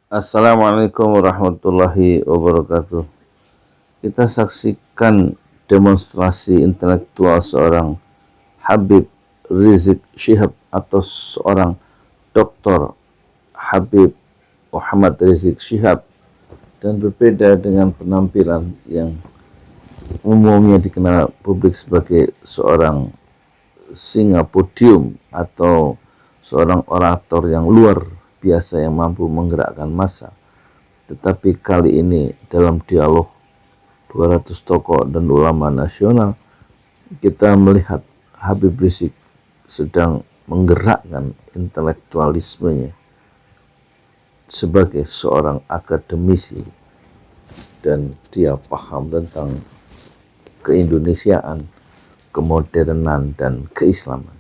Assalamualaikum warahmatullahi wabarakatuh. Kita saksikan demonstrasi intelektual seorang Habib Rizik Syihab atau seorang Dr. Habib Muhammad Rizik Syihab, dan berbeda dengan penampilan yang umumnya dikenal publik sebagai seorang singa podium atau seorang orator yang luar biasa yang mampu menggerakkan massa. Tetapi kali ini dalam dialog 200 tokoh dan ulama nasional, kita melihat Habib Rizik sedang menggerakkan intelektualismenya sebagai seorang akademisi, dan dia paham tentang keindonesiaan, kemodernan, dan keislaman.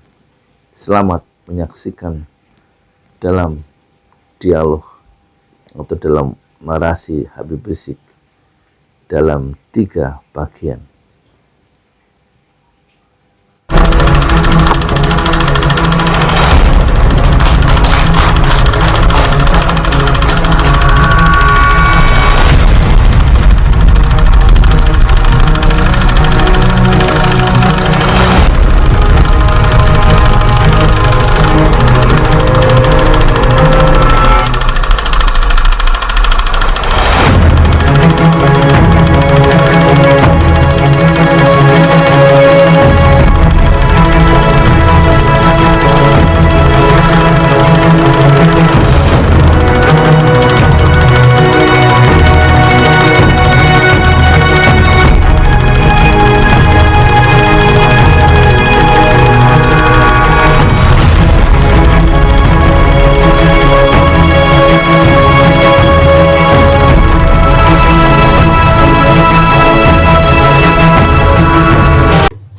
Selamat menyaksikan dalam dialog atau dalam narasi Habib Rizik dalam 3 bagian.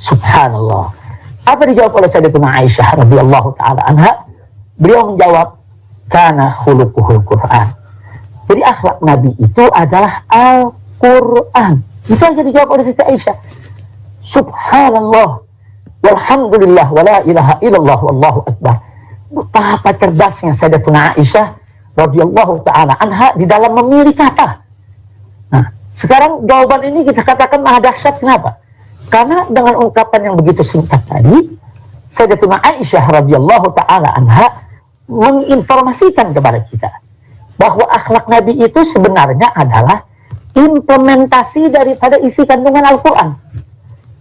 Subhanallah. Apa dijawab oleh Sayyidatuna Aisyah radhiyallahu taala anha? Beliau menjawab, kana khuluquhul Quran. Jadi akhlak Nabi itu adalah Al-Quran. Itu aja dijawab oleh Sayyidatuna Aisyah. Subhanallah, walhamdulillah, wala ilaha illallah, wallahu akbar. Betapa cerdasnya Sayyidatuna Aisyah radhiyallahu taala anha di dalam memilih kata. Nah, sekarang jawaban ini kita katakan maha dahsyat. Kenapa? Karena dengan ungkapan yang begitu singkat tadi, Sayyidatuna Aisyah radhiyallahu taala anha menginformasikan kepada kita bahwa akhlak Nabi itu sebenarnya adalah implementasi daripada isi kandungan Al-Quran.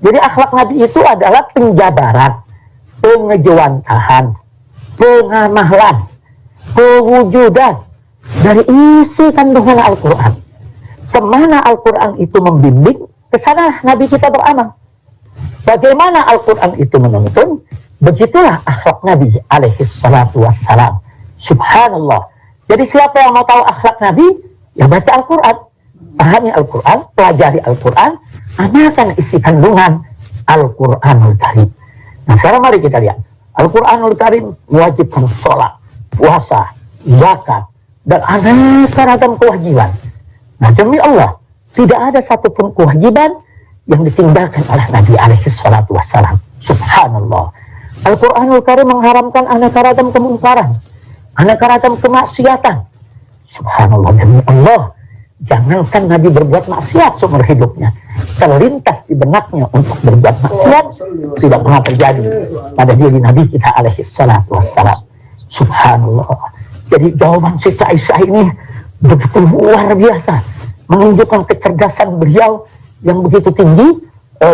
Jadi akhlak Nabi itu adalah penjabaran, pengejawantahan, pengamahlan, pewujudan dari isi kandungan Al-Quran. Kemana Al-Quran itu membimbing, ke sana Nabi kita beramal. Bagaimana Al-Quran itu menuntun, begitulah akhlak Nabi alaihi salatu wassalam. Subhanallah. Jadi siapa yang mau tahu akhlak Nabi, ya baca Al-Quran, pahami Al-Quran, pelajari Al-Quran, amalkan isi kandungan Al-Quranul Karim. Nah sekarang mari kita lihat. Al-Quranul Karim mewajibkan sholat, puasa, zakat, dan aneka ragam kewajiban. Nah demi Allah, tidak ada satupun kewajiban yang ditinggalkan oleh Nabi alaihi salatu wassalam. Subhanallah. Al-Quranul Karim mengharamkan aneka ragam kemungkaran, aneka ragam kemaksiatan. Subhanallah, demi Allah, jangankan Nabi berbuat maksiat seumur hidupnya, terlintas di benaknya untuk berbuat maksiat tidak pernah terjadi pada diri Nabi kita alaihi salatu wassalam. Subhanallah. Jadi jawaban Siti Aisyah ini begitu luar biasa, menunjukkan kecerdasan beliau yang begitu tinggi,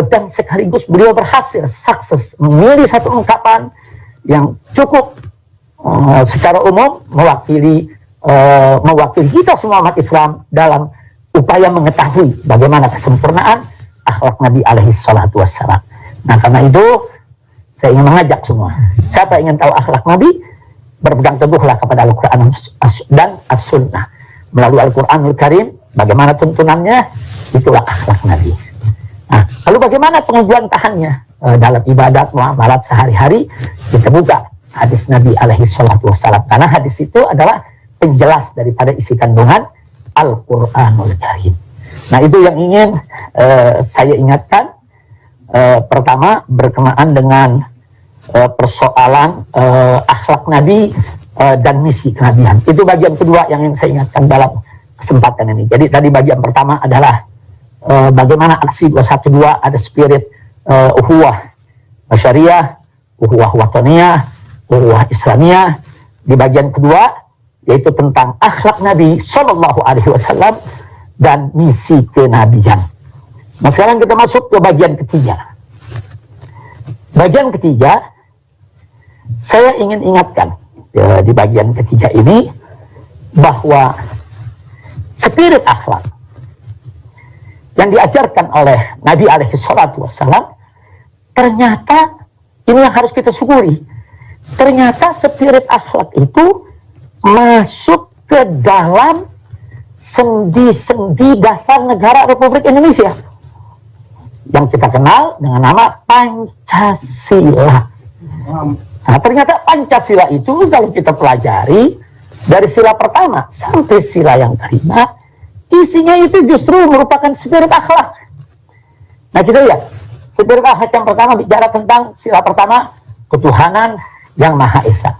dan sekaligus beliau berhasil sukses memilih satu ungkapan yang cukup secara umum mewakili kita semua umat Islam dalam upaya mengetahui bagaimana kesempurnaan akhlak Nabi alaihi salatu wassalam. Nah karena itu saya ingin mengajak semua, siapa ingin tahu akhlak Nabi, berpegang teguhlah kepada Al-Quran dan As-Sunnah. Melalui Al-Quranul Karim, bagaimana tuntunannya, itulah akhlak Nabi. Nah, lalu bagaimana pengejawantahannya dalam ibadat, muamalat sehari-hari? Kita buka hadis Nabi alaihi salatu wassalam, karena hadis itu adalah penjelas daripada isi kandungan Al-Quranul Karim. Nah itu yang ingin saya ingatkan. Pertama berkenaan dengan persoalan akhlak Nabi dan misi kenabian. Itu bagian kedua yang saya ingatkan dalam kesempatan ini. Jadi tadi bagian pertama adalah bagaimana aksi 212 ada spirit uhuwah syariah, uhuwah wataniyah, uhuwah islamiyah. Di bagian kedua yaitu tentang akhlak Nabi Shallallahu Alaihi Wasallam dan misi kenabian. Nah sekarang kita masuk ke bagian ketiga. Bagian ketiga, saya ingin ingatkan di bagian ketiga ini bahwa spirit akhlak yang diajarkan oleh Nabi alaihi salatu wassalam, ternyata ini yang harus kita syukuri. Ternyata spirit akhlak itu masuk ke dalam sendi-sendi dasar negara Republik Indonesia yang kita kenal dengan nama Pancasila. Nah, ternyata Pancasila itu kalau kita pelajari dari sila pertama sampai sila yang kelima, isinya itu justru merupakan spirit akhlak. Nah kita lihat, spirit akhlak yang pertama bicara tentang sila pertama, ketuhanan yang Maha Esa.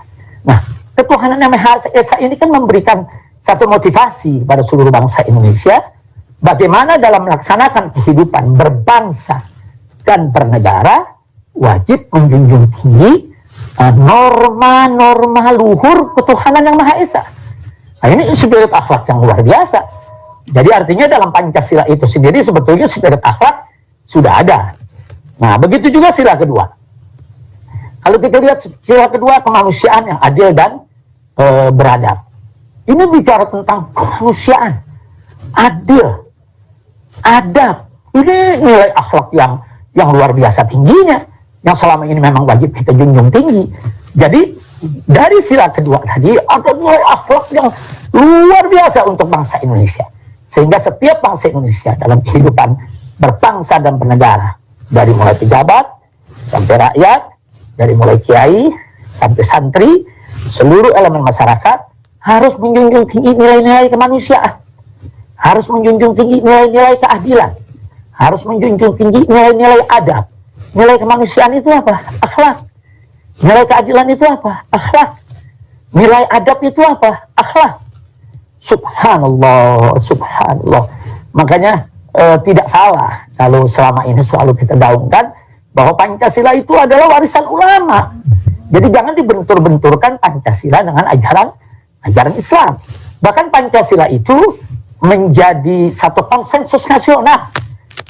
Nah, ketuhanan yang Maha Esa ini kan memberikan satu motivasi pada seluruh bangsa Indonesia, bagaimana dalam melaksanakan kehidupan berbangsa dan bernegara, wajib menjunjung tinggi norma-norma luhur ketuhanan yang Maha Esa. Nah, ini spirit akhlak yang luar biasa. Jadi artinya dalam Pancasila itu sendiri sebetulnya spirit akhlak sudah ada. Nah, begitu juga sila kedua. Kalau kita lihat sila kedua, kemanusiaan yang adil dan beradab. Ini bicara tentang kemanusiaan, adil, adab. Ini nilai akhlak yang luar biasa tingginya, yang selama ini memang wajib kita junjung tinggi. Jadi dari sila kedua tadi ada nilai akhlak yang luar biasa untuk bangsa Indonesia, sehingga setiap bangsa Indonesia dalam kehidupan berbangsa dan bernegara, dari mulai pejabat sampai rakyat, dari mulai kiai sampai santri, seluruh elemen masyarakat harus menjunjung tinggi nilai-nilai kemanusiaan, harus menjunjung tinggi nilai-nilai keadilan, harus menjunjung tinggi nilai-nilai adab. Nilai kemanusiaan itu apa? Akhlak. Nilai keadilan itu apa? Akhlak. Nilai adab itu apa? Akhlak. Subhanallah, subhanallah. Makanya tidak salah kalau selama ini selalu kita gaungkan bahwa Pancasila itu adalah warisan ulama. Jadi jangan dibentur-benturkan Pancasila dengan ajaran Islam. Bahkan Pancasila itu menjadi satu konsensus nasional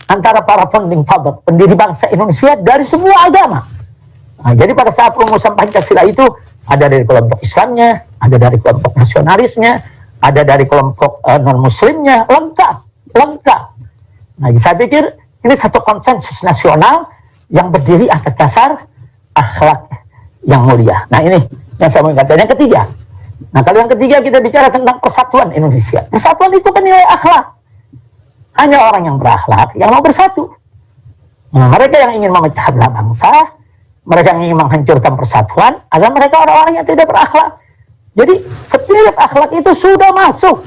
antara para founding father, pendiri bangsa Indonesia dari semua agama. Nah, jadi pada saat rumusan Pancasila itu ada dari kelompok Islamnya, ada dari kelompok nasionalisnya, ada dari kelompok non-muslimnya, lengkap. Nah, saya pikir ini satu konsensus nasional yang berdiri atas dasar akhlak yang mulia. Nah, ini yang saya mau katakan. Yang ketiga. Nah, kalau yang ketiga kita bicara tentang persatuan Indonesia. Persatuan itu kan nilai akhlak. Hanya orang yang berakhlak yang mau bersatu. Nah, mereka yang ingin memecah belah bangsa, mereka yang ingin menghancurkan persatuan, adalah mereka orang-orang yang tidak berakhlak. Jadi spirit akhlak itu sudah masuk,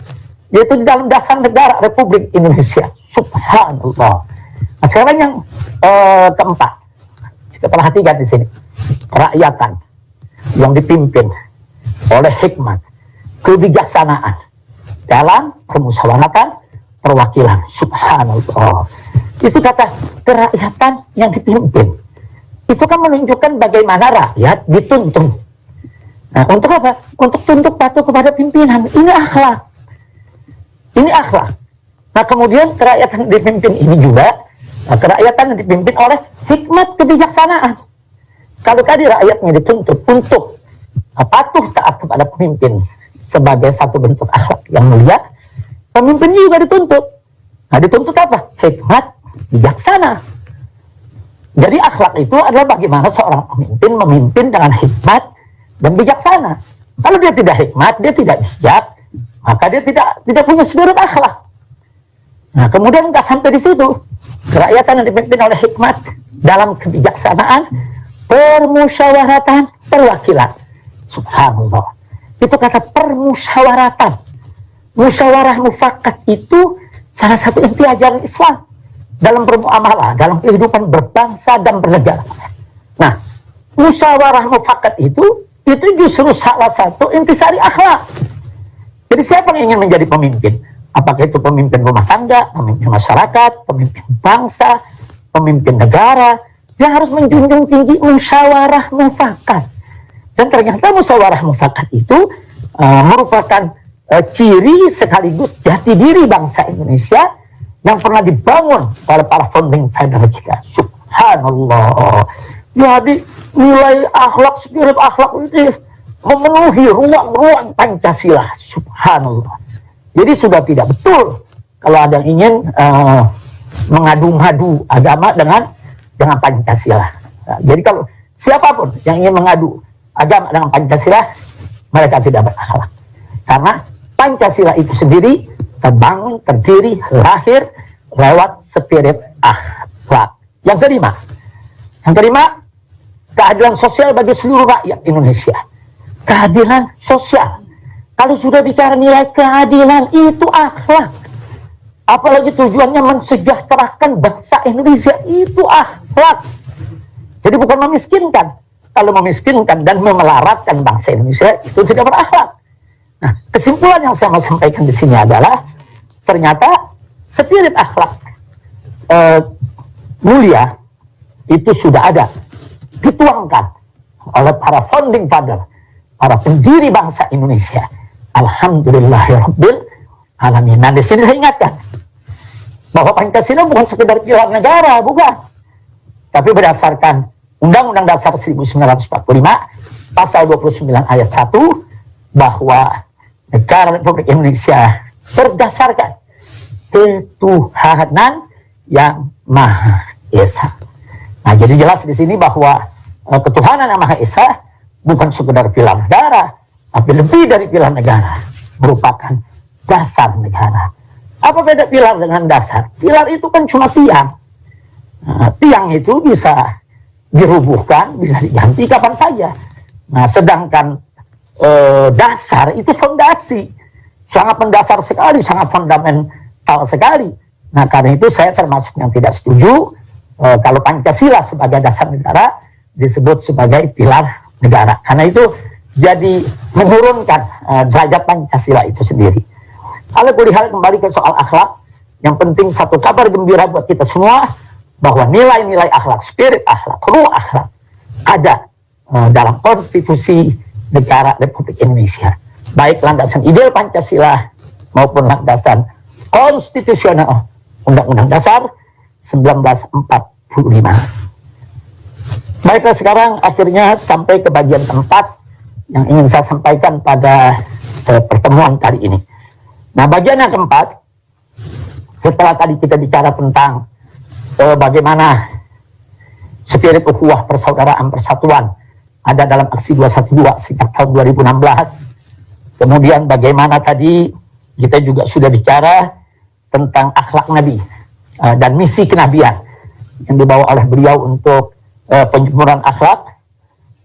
yaitu di dalam dasar negara Republik Indonesia. Subhanallah. Nah, sekarang yang keempat, kita perhatikan di sini, kerakyatan yang dipimpin oleh hikmat, kebijaksanaan dalam permusyawaratan perwakilan. Subhanallah. Itu kata kerakyatan yang dipimpin. Itu kan menunjukkan bagaimana rakyat dituntun. Nah, untuk apa? Untuk tunduk patuh kepada pimpinan. Ini akhlak. Ini akhlak. Nah, kemudian kerakyatan dipimpin ini juga, kerakyatan yang dipimpin oleh hikmat kebijaksanaan. Kalau tadi rakyatnya dituntut untuk patuh taat kepada pemimpin sebagai satu bentuk akhlak yang mulia, pemimpin juga dituntut. Nah, dituntut apa? Hikmat bijaksana. Jadi akhlak itu adalah bagaimana seorang pemimpin memimpin dengan hikmat dan bijaksana. Kalau dia tidak hikmat, dia tidak bijak, maka dia tidak punya spirit akhlak. Nah, kemudian nggak sampai di situ. Kerakyatan yang dipimpin oleh hikmat dalam kebijaksanaan, permusyawaratan perwakilan. Subhanallah. Itu kata permusyawaratan. Musyawarah mufakat itu salah satu inti ajaran Islam dalam bermuamalah, dalam kehidupan berbangsa dan bernegara. Nah, musyawarah mufakat itu itu justru salah satu intisari akhlak. Jadi siapa yang ingin menjadi pemimpin? Apakah itu pemimpin rumah tangga, pemimpin masyarakat, pemimpin bangsa, pemimpin negara, dia harus menjunjung tinggi musyawarah mufakat. Dan ternyata musyawarah mufakat itu merupakan ciri sekaligus jati diri bangsa Indonesia yang pernah dibangun oleh para founding father kita. Subhanallah. Jadi nilai akhlak, spirit akhlak itu memenuhi ruang-ruang Pancasila. Subhanallah. Jadi sudah tidak betul kalau ada yang ingin mengadu-ngadu agama dengan Pancasila. Nah, jadi kalau siapapun yang ingin mengadu agama dengan Pancasila, mereka tidak berakhlak. Karena Pancasila itu sendiri terbangun, terdiri, lahir lewat spirit akhlak. Yang kelima, keadilan sosial bagi seluruh rakyat Indonesia. Keadilan sosial. Kalau sudah bicara nilai keadilan, itu akhlak. Apalagi tujuannya mensejahterakan bangsa Indonesia, itu akhlak. Jadi bukan memiskinkan. Kalau memiskinkan dan memelaratkan bangsa Indonesia, itu tidak berakhlak. Nah, kesimpulan yang saya mau sampaikan di sini adalah ternyata spirit akhlak mulia itu sudah ada, dituangkan oleh para founding father, para pendiri bangsa Indonesia. Alhamdulillahirabbil alamin. Nah, di sini saya ingatkan bahwa Pancasila bukan sekedar pilar negara, bukan. Tapi berdasarkan Undang-Undang Dasar 1945 pasal 29 ayat 1 bahwa negara Republik Indonesia berdasarkan ketuhanan yang Maha Esa. Nah, jadi jelas di sini bahwa ketuhanan yang Maha Esa bukan sekedar pilar negara, tapi lebih dari pilar negara, merupakan dasar negara. Apa beda pilar dengan dasar? Pilar itu kan cuma tiang. Nah, tiang itu bisa dirubuhkan, bisa diganti kapan saja. Nah, sedangkan dasar itu fondasi, sangat mendasar sekali, sangat fundamental sekali. Nah, karena itu saya termasuk yang tidak setuju kalau Pancasila sebagai dasar negara disebut sebagai pilar negara, karena itu jadi menurunkan derajat Pancasila itu sendiri. Kalau kulihat kembali ke soal akhlak, yang penting satu kabar gembira buat kita semua bahwa nilai-nilai akhlak, spirit akhlak, ruh akhlak ada dalam konstitusi negara Republik Indonesia, baik landasan ideal Pancasila maupun landasan konstitusional Undang-Undang Dasar 1945. Baiklah, sekarang akhirnya sampai ke bagian keempat yang ingin saya sampaikan pada pertemuan kali ini. Nah, bagian yang keempat, setelah tadi kita bicara tentang bagaimana spirit ukhuwah, persaudaraan, persatuan ada dalam aksi 212 sejak tahun 2016. Kemudian bagaimana tadi kita juga sudah bicara tentang akhlak Nabi dan misi kenabian yang dibawa oleh beliau untuk penyempurnaan akhlak.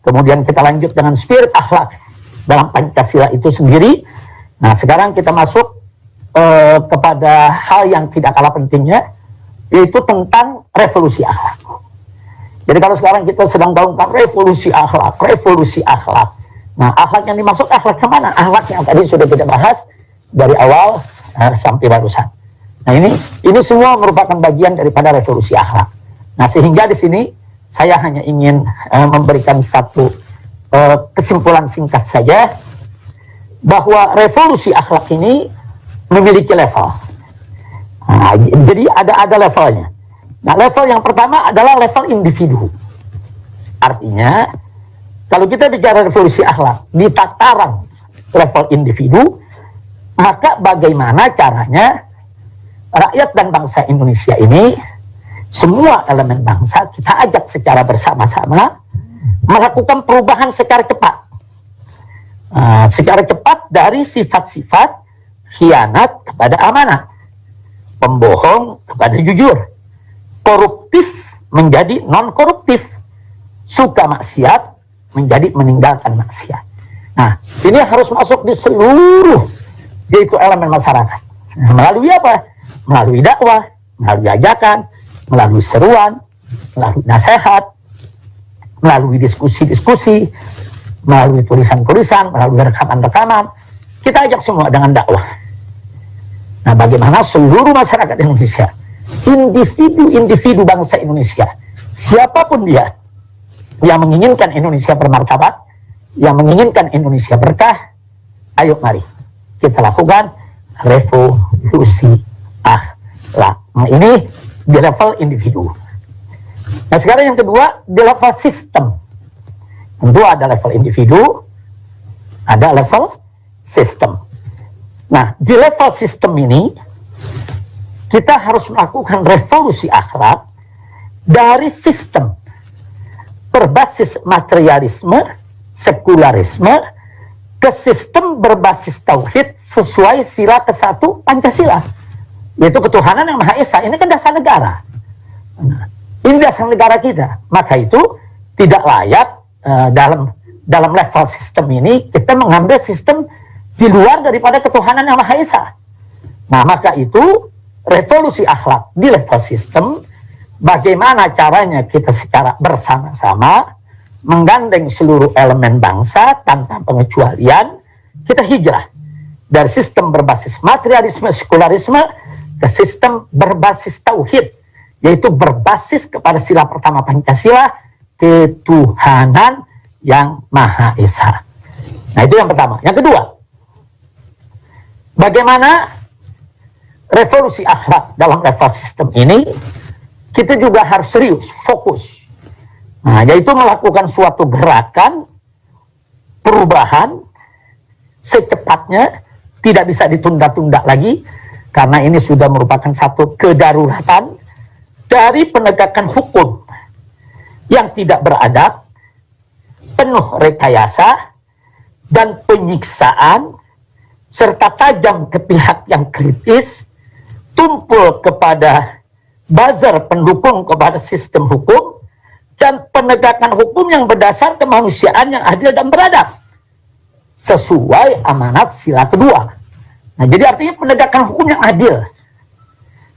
Kemudian kita lanjut dengan spirit akhlak dalam Pancasila itu sendiri. Nah, sekarang kita masuk kepada hal yang tidak kalah pentingnya, yaitu tentang revolusi akhlak. Jadi kalau sekarang kita sedang gaungkan revolusi akhlak, revolusi akhlak. Nah, akhlak yang dimaksud akhlak kemana? Akhlak yang tadi sudah kita bahas dari awal sampai barusan. Nah, ini semua merupakan bagian daripada revolusi akhlak. Nah, sehingga di sini saya hanya ingin memberikan satu kesimpulan singkat saja bahwa revolusi akhlak ini memiliki level. Nah, jadi ada levelnya. Nah, level yang pertama adalah level individu. Artinya, kalau kita bicara revolusi akhlak di tataran level individu, maka bagaimana caranya rakyat dan bangsa Indonesia ini, semua elemen bangsa, kita ajak secara bersama-sama melakukan perubahan secara cepat. Secara cepat dari sifat-sifat khianat kepada amanah, pembohong kepada jujur, koruptif menjadi non-koruptif, suka maksiat menjadi meninggalkan maksiat. Nah, ini harus masuk di seluruh yaitu elemen masyarakat. Nah, melalui apa? Melalui dakwah, melalui ajakan, melalui seruan, melalui nasihat, melalui diskusi-diskusi, melalui tulisan-tulisan, melalui rekaman-rekaman. Kita ajak semua dengan dakwah. Nah, bagaimana seluruh masyarakat Indonesia, individu-individu bangsa Indonesia, siapapun dia, yang menginginkan Indonesia bermartabat, yang menginginkan Indonesia berkah, ayo mari kita lakukan revolusi akhlak. Nah, ini di level individu. Nah, sekarang yang kedua, di level sistem. Tentu ada level individu, ada level sistem. Nah, di level sistem ini, kita harus melakukan revolusi akhlak dari sistem berbasis materialisme, sekularisme, ke sistem berbasis tauhid sesuai sila ke-1 Pancasila, yaitu ketuhanan yang Maha Esa. Ini kan dasar negara. Nah, ini dasar negara kita. Maka itu tidak layak dalam level sistem ini kita mengambil sistem di luar daripada ketuhanan yang Maha Esa. Nah, maka itu revolusi akhlak di level sistem, bagaimana caranya kita secara bersama-sama menggandeng seluruh elemen bangsa tanpa pengecualian, kita hijrah dari sistem berbasis materialisme, sekularisme ke sistem berbasis tauhid, yaitu berbasis kepada sila pertama Pancasila, ketuhanan yang Maha Esa. Nah, itu yang pertama. Yang kedua, bagaimana revolusi akhlak dalam level sistem ini, kita juga harus serius, fokus. Nah, yaitu melakukan suatu gerakan perubahan secepatnya, tidak bisa ditunda-tunda lagi, karena ini sudah merupakan satu kedaruratan dari penegakan hukum yang tidak beradab, penuh rekayasa, dan penyiksaan, serta tajam ke pihak yang kritis, tumpul kepada buzzer pendukung kepada sistem hukum, dan penegakan hukum yang berdasar kemanusiaan yang adil dan beradab sesuai amanat sila kedua. Nah, jadi artinya penegakan hukum yang adil.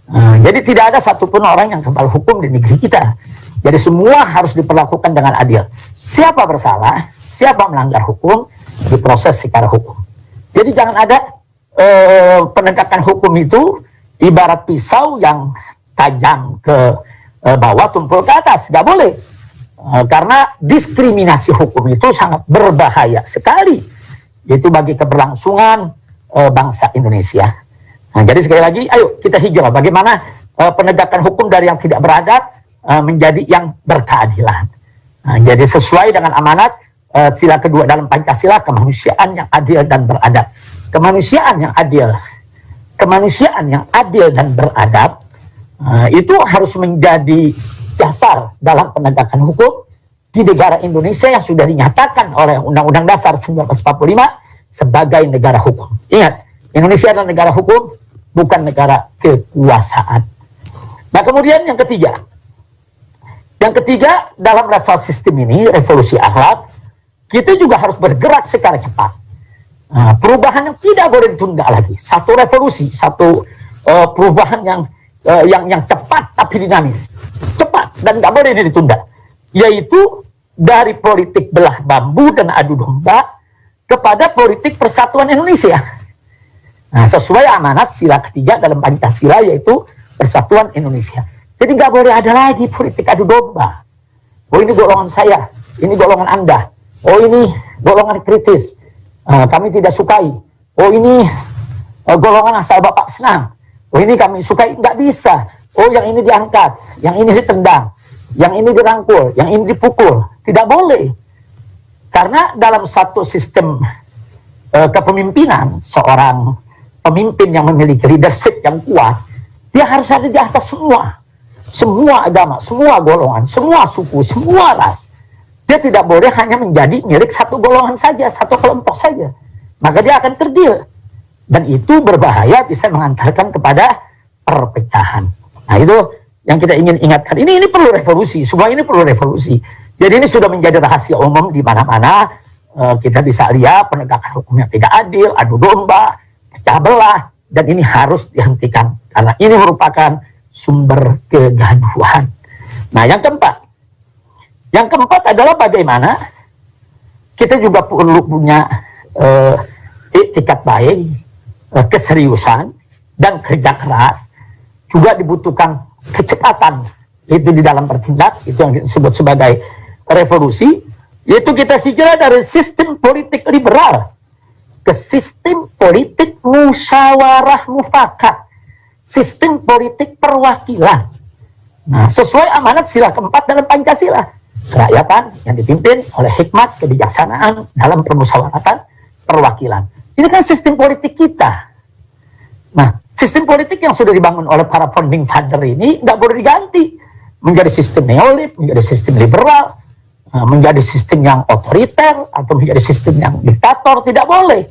Nah, jadi tidak ada satupun orang yang kebal hukum di negeri kita. Jadi semua harus diperlakukan dengan adil. Siapa bersalah, siapa melanggar hukum, diproses secara hukum. Jadi jangan ada penegakan hukum itu ibarat pisau yang tajam ke bawah, tumpul ke atas. Nggak boleh. Karena diskriminasi hukum itu sangat berbahaya sekali. Itu bagi keberlangsungan bangsa Indonesia. Nah, jadi sekali lagi, ayo kita hijrah. Bagaimana penegakan hukum dari yang tidak beradab menjadi yang berkeadilan. Nah, jadi sesuai dengan amanat sila kedua dalam Pancasila, kemanusiaan yang adil dan beradab. Kemanusiaan yang adil, kemanusiaan yang adil dan beradab, itu harus menjadi dasar dalam penegakan hukum di negara Indonesia yang sudah dinyatakan oleh Undang-Undang Dasar 1945 sebagai negara hukum. Ingat, Indonesia adalah negara hukum, bukan negara kekuasaan. Nah, kemudian yang ketiga dalam level sistem ini, revolusi akhlak, kita juga harus bergerak secara cepat. Nah, perubahan yang tidak boleh ditunda lagi. Satu revolusi, satu perubahan yang cepat tapi dinamis, cepat dan nggak boleh ditunda, yaitu dari politik belah bambu dan adu domba kepada politik persatuan Indonesia. Nah, sesuai amanat sila ketiga dalam Pancasila, yaitu persatuan Indonesia. Jadi nggak boleh ada lagi politik adu domba. Oh, ini golongan saya, ini golongan Anda. Oh, ini golongan kritis, kami tidak sukai. Oh, ini golongan asal Bapak senang. Oh, ini kami sukai. Nggak bisa. Oh, yang ini diangkat, yang ini ditendang, yang ini dirangkul, yang ini dipukul. Tidak boleh. Karena dalam satu sistem kepemimpinan, seorang pemimpin yang memiliki leadership yang kuat, dia harus ada di atas semua agama, semua golongan, semua suku, semua ras. Dia tidak boleh hanya menjadi milik satu golongan saja, satu kelompok saja. Maka dia akan terdil. Dan itu berbahaya, bisa mengantarkan kepada perpecahan. Nah, itu yang kita ingin ingatkan. Ini perlu revolusi, semua ini perlu revolusi. Jadi ini sudah menjadi rahasia umum di mana-mana. Kita bisa lihat penegakan hukum yang tidak adil, adu domba, pecah belah, dan ini harus dihentikan. Karena ini merupakan sumber kegaduhan. Nah, yang keempat adalah bagaimana kita juga perlu punya itikat baik, keseriusan, dan kerja keras. Juga dibutuhkan kecepatan itu di dalam bertindak, itu yang disebut sebagai revolusi, yaitu kita hijrah dari sistem politik liberal ke sistem politik musyawarah mufakat, sistem politik perwakilan. Nah, sesuai amanat sila keempat dalam Pancasila, kerakyatan yang dipimpin oleh hikmat kebijaksanaan dalam permusyawaratan perwakilan. Ini kan sistem politik kita. Nah, sistem politik yang sudah dibangun oleh para founding father ini nggak boleh diganti menjadi sistem neolib, menjadi sistem liberal, menjadi sistem yang otoriter, atau menjadi sistem yang diktator. Tidak boleh,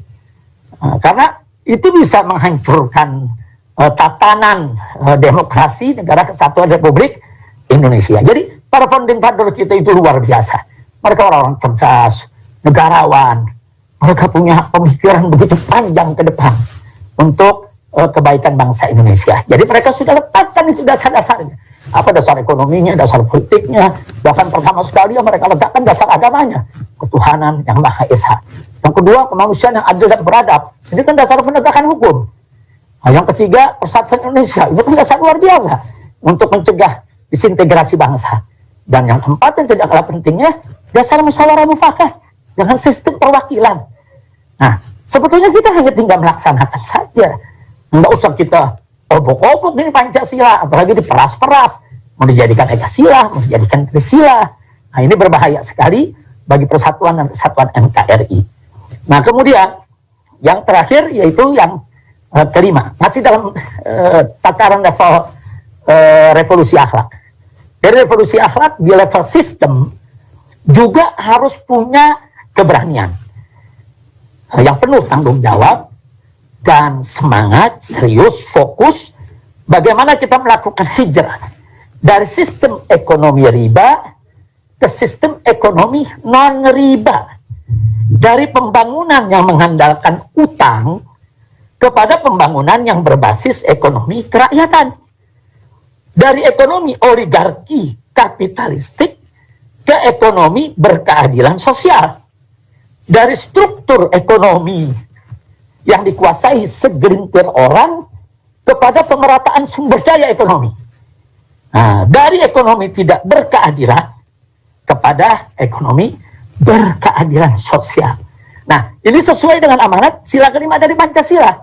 karena itu bisa menghancurkan tatanan demokrasi Negara Kesatuan Republik Indonesia. Jadi para founding father kita itu luar biasa. Mereka orang-orang cerdas, negarawan. Mereka punya pemikiran begitu panjang ke depan untuk kebaikan bangsa Indonesia. Jadi mereka sudah letakkan itu dasar-dasarnya. Apa dasar ekonominya, dasar politiknya, bahkan pertama sekali mereka letakkan dasar agamanya, ketuhanan yang Maha Esa. Yang kedua, kemanusiaan yang adil dan beradab. Ini kan dasar penegakan hukum. Nah, yang ketiga, persatuan Indonesia. Ini kan dasar luar biasa untuk mencegah disintegrasi bangsa. Dan yang keempat yang tidak kalah pentingnya, dasar musyawarah mufakat dengan sistem perwakilan. Nah, sebetulnya kita hanya tinggal melaksanakan saja. Nggak usah kita obok-obok ini Pancasila, apalagi diperas-peras, mau dijadikan Ekasila, mau dijadikan Trisila. Nah, ini berbahaya sekali bagi persatuan dan kesatuan NKRI. Nah, kemudian yang terakhir yaitu yang kelima, masih dalam tataran level revolusi akhlak. Dari revolusi akhlak di level sistem juga harus punya keberanian yang penuh tanggung jawab dan semangat, serius, fokus. Bagaimana kita melakukan hijrah dari sistem ekonomi riba ke sistem ekonomi non riba, dari pembangunan yang mengandalkan utang kepada pembangunan yang berbasis ekonomi kerakyatan, dari ekonomi oligarki kapitalistik ke ekonomi berkeadilan sosial, dari struktur ekonomi yang dikuasai segelintir orang kepada pemerataan sumber daya ekonomi. Nah, dari ekonomi tidak berkeadilan kepada ekonomi berkeadilan sosial. Nah, ini sesuai dengan amanat sila kelima dari Pancasila.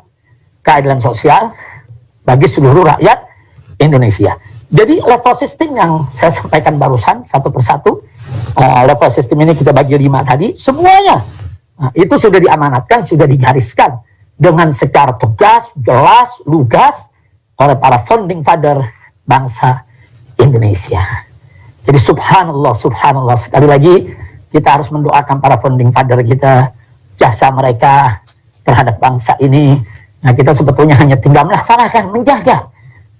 Keadilan sosial bagi seluruh rakyat Indonesia. Jadi level sistem yang saya sampaikan barusan satu persatu, level sistem ini kita bagi 5 tadi, semuanya itu sudah diamanatkan, sudah digariskan dengan secara tegas, jelas, lugas oleh para founding father bangsa Indonesia. Jadi subhanallah, subhanallah, sekali lagi kita harus mendoakan para founding father kita, jasa mereka terhadap bangsa ini. Nah, kita sebetulnya hanya tinggal melaksanakan, menjaga,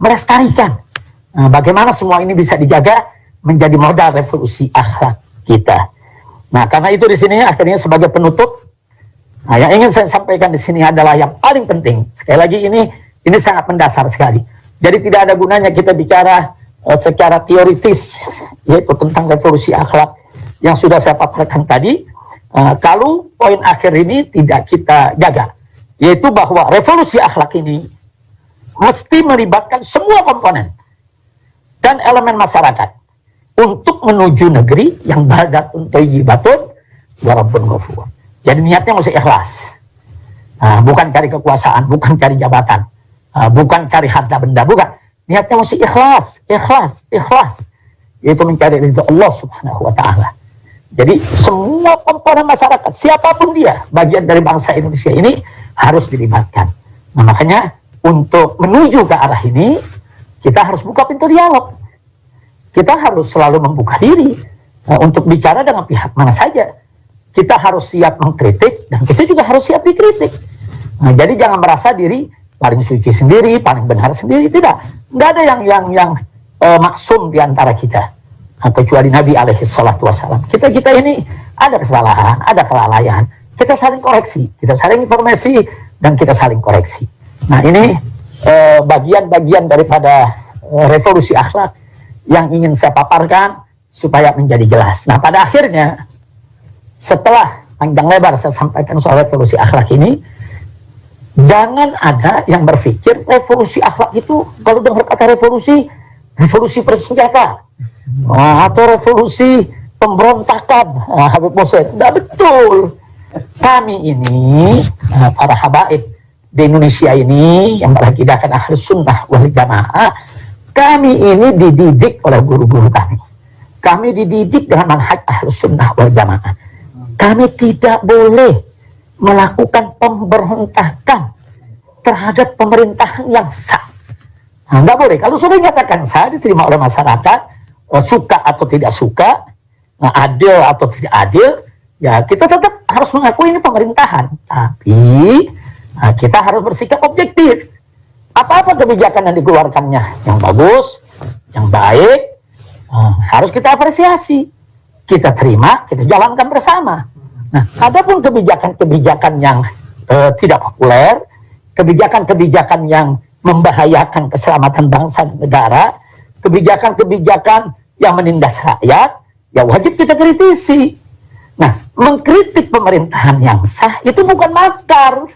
melestarikan. Nah, bagaimana semua ini bisa dijaga menjadi modal revolusi akhlak kita. Nah, karena itu di sini akhirnya sebagai penutup, nah, yang ingin saya sampaikan di sini adalah yang paling penting. Sekali lagi ini sangat mendasar sekali. Jadi tidak ada gunanya kita bicara secara teoritis, yaitu tentang revolusi akhlak yang sudah saya paparkan tadi, kalau poin akhir ini tidak kita jaga, yaitu bahwa revolusi akhlak ini mesti melibatkan semua komponen dan elemen masyarakat untuk menuju negeri yang badatun thayyibatun wa rabbun ghafur. Jadi niatnya mesti ikhlas. Bukan cari kekuasaan, bukan cari jabatan, bukan cari harta benda, bukan. Niatnya mesti ikhlas, ikhlas, ikhlas. Yaitu mencari ridho Allah Subhanahu wa ta'ala. Jadi semua komponen masyarakat, siapapun dia, bagian dari bangsa Indonesia ini harus dilibatkan. Nah, makanya untuk menuju ke arah ini, kita harus buka pintu dialog. Kita harus selalu membuka diri untuk bicara dengan pihak mana saja. Kita harus siap mengkritik dan kita juga harus siap dikritik. Nah, jadi jangan merasa diri paling suci sendiri, paling benar sendiri. Tidak, nggak ada yang maksum di antara kita, kecuali Nabi alaihi salatu wassalam. Kita ini ada kesalahan, ada kelalaian. Kita saling koreksi, kita saling informasi, dan kita saling koreksi. Nah, ini bagian-bagian daripada revolusi akhlak yang ingin saya paparkan supaya menjadi jelas. Nah, pada akhirnya setelah panjang lebar saya sampaikan soal revolusi akhlak ini. Jangan ada yang berpikir revolusi akhlak itu, kalau dengar kata revolusi, revolusi bersenjata, atau revolusi pemberontakan, Habib Mohsin. Tidak betul. Kami ini, para habaib di Indonesia ini, yang berakidakan Ahlus Sunnah wal Jamaah, kami ini dididik oleh guru-guru kami. Kami dididik dengan manhaj Ahlus Sunnah wal Jamaah. Kami tidak boleh melakukan pemberontakan terhadap pemerintahan yang sah. Nah, nggak boleh. Kalau sudah dinyatakan sah, diterima oleh masyarakat, suka atau tidak suka, adil atau tidak adil, ya kita tetap harus mengakui ini pemerintahan. Tapi kita harus bersikap objektif. Apa-apa kebijakan yang dikeluarkannya yang bagus, yang baik, harus kita apresiasi. Kita terima, kita jalankan bersama. Nah, adapun kebijakan-kebijakan yang tidak populer, kebijakan-kebijakan yang membahayakan keselamatan bangsa dan negara, kebijakan-kebijakan yang menindas rakyat, ya wajib kita kritisi. Nah, mengkritik pemerintahan yang sah itu bukan makar.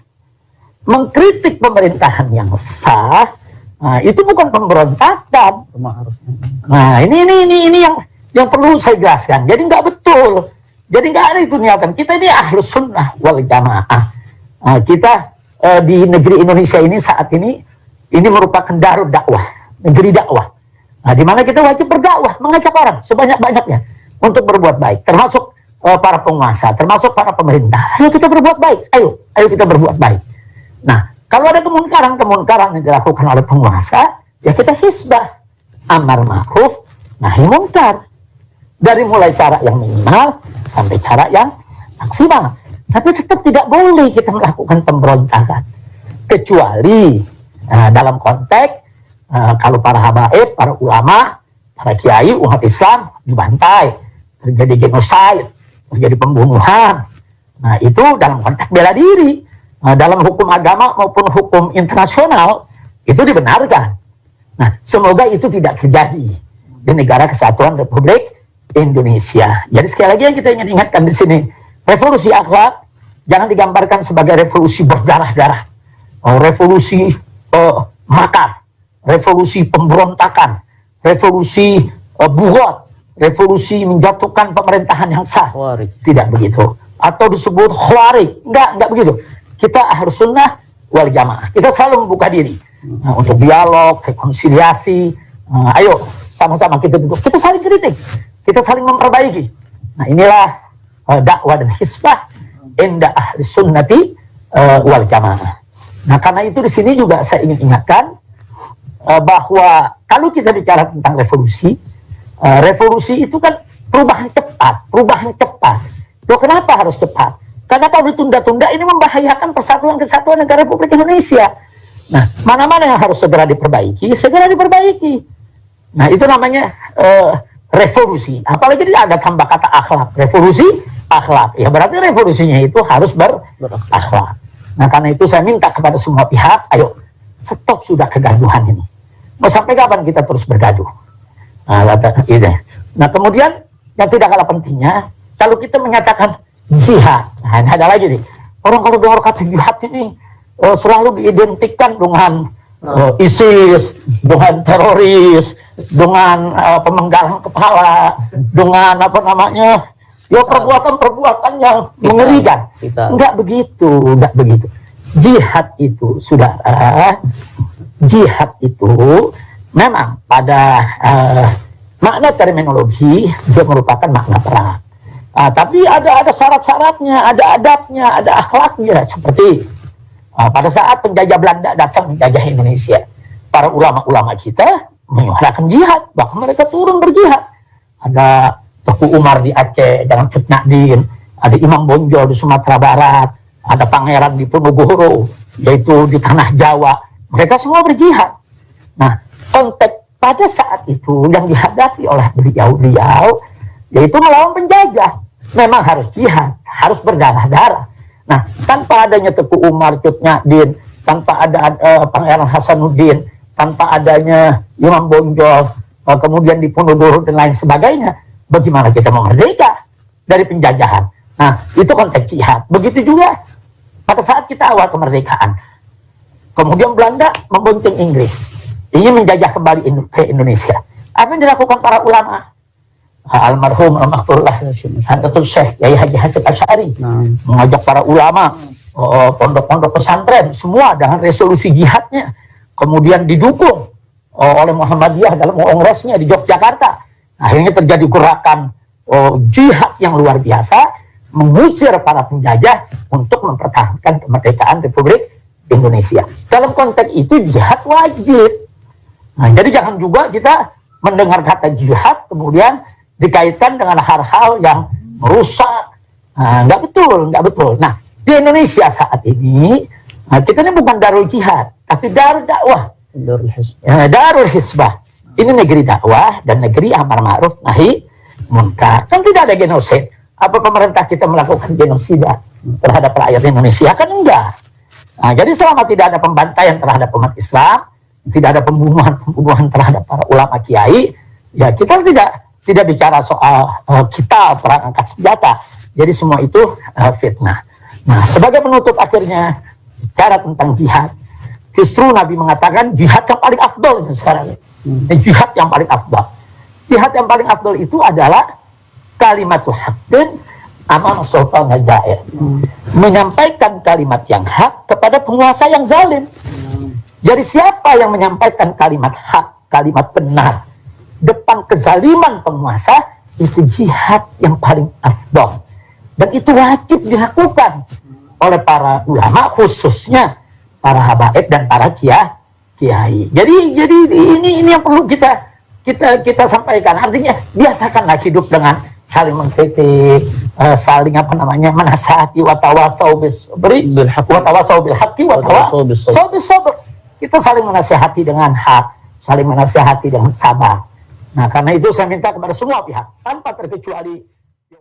Mengkritik pemerintahan yang sah, itu bukan pemberontakan. Nah, ini yang perlu saya jelaskan. Jadi nggak betul. Jadi nggak ada itu niatan. Kita ini Ahlus Sunnah wal Jamaah. Kita di negeri Indonesia ini saat ini merupakan darul dakwah, negeri dakwah. Di mana kita wajib berdakwah, mengajak orang sebanyak-banyaknya untuk berbuat baik, termasuk para penguasa, termasuk para pemerintah. Ayo kita berbuat baik. Ayo kita berbuat baik. Nah, kalau ada kemungkaran yang dilakukan oleh penguasa, ya kita hisbah, amar ma'ruf, nahi munkar. Dari mulai cara yang minimal sampai cara yang maksimal. Tapi tetap tidak boleh kita melakukan pemberontakan. Kecuali dalam konteks kalau para habaib, para ulama, para kiai, umat Islam dibantai, terjadi genosid, terjadi pembunuhan. Nah, itu dalam konteks bela diri. Dalam hukum agama maupun hukum internasional itu dibenarkan. Nah, semoga itu tidak terjadi di negara kesatuan Republik Indonesia. Jadi sekali lagi yang kita ingin ingatkan di sini, revolusi akhlak jangan digambarkan sebagai revolusi berdarah-darah, revolusi makar, revolusi pemberontakan, revolusi buhot, revolusi menjatuhkan pemerintahan yang sah. Tidak begitu. Atau disebut khawarij. Enggak begitu. Kita harus sunnah wal jamaah. Kita selalu membuka diri untuk dialog, rekonsiliasi. Ayo sama-sama kita duduk. Kita saling kritik. Kita saling memperbaiki. Nah, inilah dakwah dan hisbah inda ahli sunnati wal jamaah. Nah, karena itu di sini juga saya ingin ingatkan bahwa kalau kita bicara tentang revolusi, revolusi itu kan perubahan cepat. Loh, kenapa harus cepat? Karena kalau ditunda-tunda ini membahayakan persatuan kesatuan negara Republik Indonesia. Nah, mana-mana yang harus segera diperbaiki. Nah, itu namanya revolusi. Apalagi tidak ada tambah kata akhlak. Revolusi, akhlak. Ya berarti revolusinya itu harus berakhlak. Nah, karena itu saya minta kepada semua pihak, ayo stop sudah kegaduhan ini. Mau sampai kapan kita terus bergaduh? Nah, kemudian yang tidak kalah pentingnya, kalau kita menyatakan jihad, nah ini ada lagi nih. Orang kalau dengar kata jihad ini selalu diidentikan dengan ISIS, dengan teroris, dengan pemenggalan kepala, dengan perbuatan yang mengerikan. Enggak begitu. Jihad itu memang pada makna terminologi dia merupakan makna perang. Tapi ada syarat-syaratnya, ada adabnya, ada akhlaknya. Seperti pada saat penjajah Belanda datang menjajah Indonesia, para ulama-ulama kita menyuarakan jihad, bahkan mereka turun berjihad. Ada Teku Umar di Aceh dengan Cut Naqdin, ada Imam Bonjol di Sumatera Barat, ada Pangeran di Ponorogo, yaitu di tanah Jawa. Mereka semua berjihad. Nah, konteks pada saat itu yang dihadapi oleh beliau yaitu melawan penjajah. Memang harus jihad, harus berdarah-darah. Nah, tanpa adanya Teku Umar, Cut Naqdin, tanpa ada Pangeran Hasanuddin, tanpa adanya Imam Bonjol, kemudian di Ponorogo dan lain sebagainya, bagaimana kita mau merdeka dari penjajahan? Nah, itu konteks jihad. Begitu juga pada saat kita awal kemerdekaan. Kemudian Belanda membonceng Inggris, ingin menjajah kembali ke Indonesia. Apa yang dilakukan para ulama? Almarhum Al-Maghfurullah Hantatul Syekh Yai Haji Hasyim Asy'ari mengajak para ulama, pondok-pondok pesantren, semua dengan resolusi jihadnya. Kemudian didukung oleh Muhammadiyah dalam kongresnya di Yogyakarta. Akhirnya terjadi gerakan jihad yang luar biasa, mengusir para penjajah untuk mempertahankan kemerdekaan Republik Indonesia. Dalam konteks itu jihad wajib. Nah, jadi jangan juga kita mendengar kata jihad kemudian dikaitkan dengan hal-hal yang merusak. Nggak betul. Nah, di Indonesia saat ini kita ini bukan darul jihad, tapi darul dakwah. Darul Hizbah. Ini negeri dakwah dan negeri amar ma'ruf nahi munkar. Kan tidak ada genosid. Apa pemerintah kita melakukan genosida terhadap rakyat Indonesia? Kan enggak. Nah, jadi selama tidak ada pembantaian terhadap umat Islam, tidak ada pembunuhan terhadap para ulama kiai, ya kita tidak bicara soal kita perang angkat senjata. Jadi semua itu fitnah. Nah, sebagai penutup akhirnya bicara tentang jihad. Justru Nabi mengatakan jihad yang paling afdol sekarang. Jihad yang paling afdol. Jihad yang paling afdol itu adalah kalimatul haqqin amama sultan al-ja'ir. Menyampaikan kalimat yang hak kepada penguasa yang zalim. Jadi siapa yang menyampaikan kalimat hak, kalimat benar depan kezaliman penguasa, itu jihad yang paling afdol. Dan itu wajib dilakukan oleh para ulama, khususnya para habaib dan para kiai. Jadi ini yang perlu kita sampaikan. Artinya biasakanlah hidup dengan saling mengkritik, saling menasihati, watawasau bil haqqi watawasau bis sabr. Kita saling menasihati dengan hak, saling menasihati dengan sabar. Nah, karena itu saya minta kepada semua pihak tanpa terkecuali